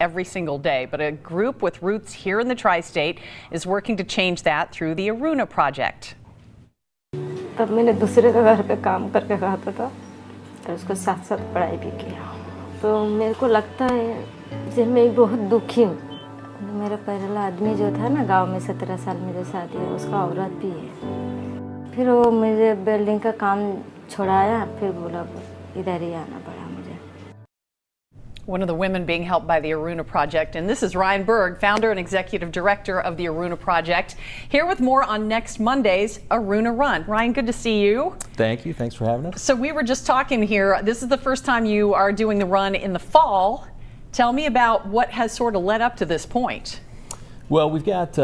every single day, but a group with roots here in the tri-state is working to change that through the Aruna Project. तब मैंने दूसरे के घर पे काम करके खाता था और उसके साथ साथ पढ़ाई भी किया, तो मेरे को लगता है कि मैं बहुत दुखी हूँ। मेरा पहला आदमी जो था ना गांव में 17 साल मेरे साथ है, उसका औरत भी है। फिर वो मुझे बिल्डिंग का काम छोड़ाया, फिर बोला इधर ही आना पड़ा मुझे। One of the women being helped by the Aruna Project, and this is Ryan Berg, founder and executive director of the Aruna Project, here with more on next Monday's Aruna Run. Ryan, good to see you. Thank you. Thanks for having us. So we were just talking here. This is the first time you are doing the run in the fall. Tell me about what has sort of led up to this point. Well, we've got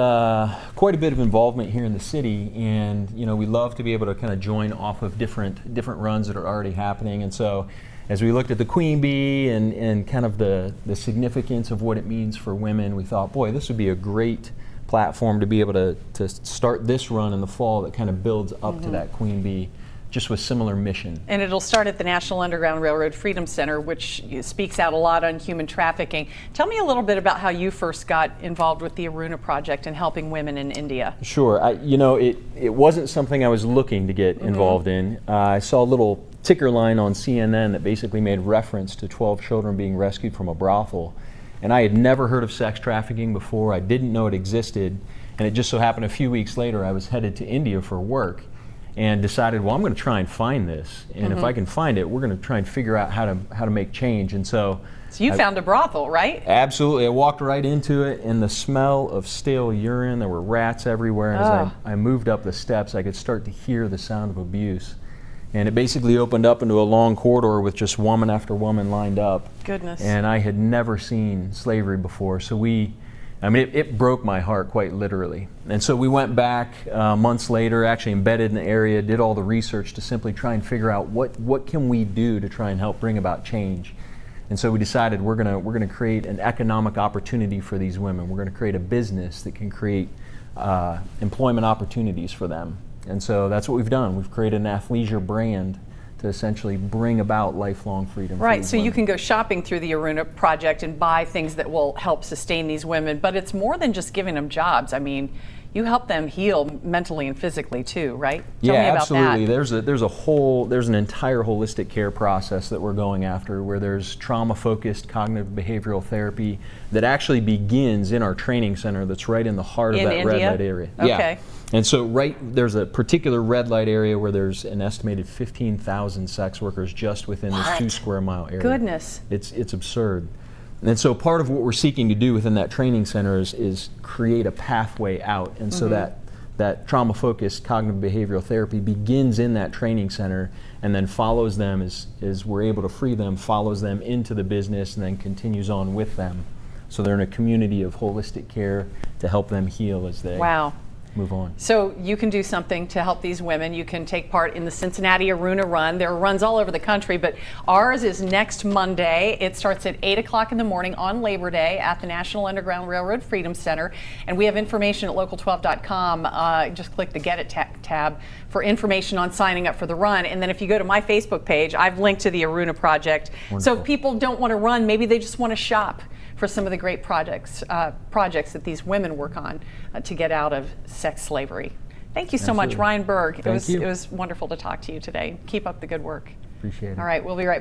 quite a bit of involvement here in the city, and we love to be able to kind of join off of different runs that are already happening. And so, as we looked at the Queen Bee and kind of the significance of what it means for women, we thought, boy, this would be a great platform to be able to start this run in the fall that kind of builds up to that Queen Bee, just with similar mission. And it'll start at the National Underground Railroad Freedom Center, which speaks out a lot on human trafficking. Tell me a little bit about how you first got involved with the Aruna Project and helping women in India. Sure. It wasn't something I was looking to get involved in. I saw a little ticker line on CNN that basically made reference to 12 children being rescued from a brothel. And I had never heard of sex trafficking before. I didn't know it existed. And it just so happened a few weeks later I was headed to India for work and decided, well, I'm going to try and find this. And if I can find it, we're going to try and figure out how to make change. And so you found a brothel, right? Absolutely. I walked right into it, and the smell of stale urine, there were rats everywhere. And as I moved up the steps, I could start to hear the sound of abuse. And it basically opened up into a long corridor with just woman after woman lined up. Goodness. And I had never seen slavery before. So it broke my heart quite literally. And so we went back months later, actually embedded in the area, did all the research to simply try and figure out what can we do to try and help bring about change. And so we decided we're gonna create an economic opportunity for these women. We're gonna create a business that can create employment opportunities for them. And so that's what we've done. We've created an athleisure brand to essentially bring about lifelong freedom. Right, so you can go shopping through the Aruna Project and buy things that will help sustain these women, but it's more than just giving them jobs. I mean, you help them heal mentally and physically too, right? Tell me about absolutely. That. There's an entire holistic care process that we're going after, where there's trauma-focused cognitive behavioral therapy that actually begins in our training center that's right in the heart of that red light area. Okay. Yeah. And so there's a particular red light area where there's an estimated 15,000 sex workers just within this 2 square mile area. Goodness. It's absurd. And so part of what we're seeking to do within that training center is create a pathway out. And so that trauma-focused cognitive behavioral therapy begins in that training center and then follows them as we're able to free them, follows them into the business and then continues on with them. So they're in a community of holistic care to help them heal as they move on. So you can do something to help these women. You can take part in the Cincinnati Aruna Run. There are runs all over the country, but ours is next Monday. It starts at 8 o'clock in the morning on Labor Day at the National Underground Railroad Freedom Center. And we have information at local12.com. Just click the Get It tab for information on signing up for the run. And then if you go to my Facebook page, I've linked to the Aruna Project. Wonderful. So if people don't want to run, maybe they just want to shop for some of the great projects that these women work on to get out of sex slavery. Thank you so much, Ryan Berg. It was wonderful to talk to you today. Keep up the good work. Appreciate it. All right, we'll be right back.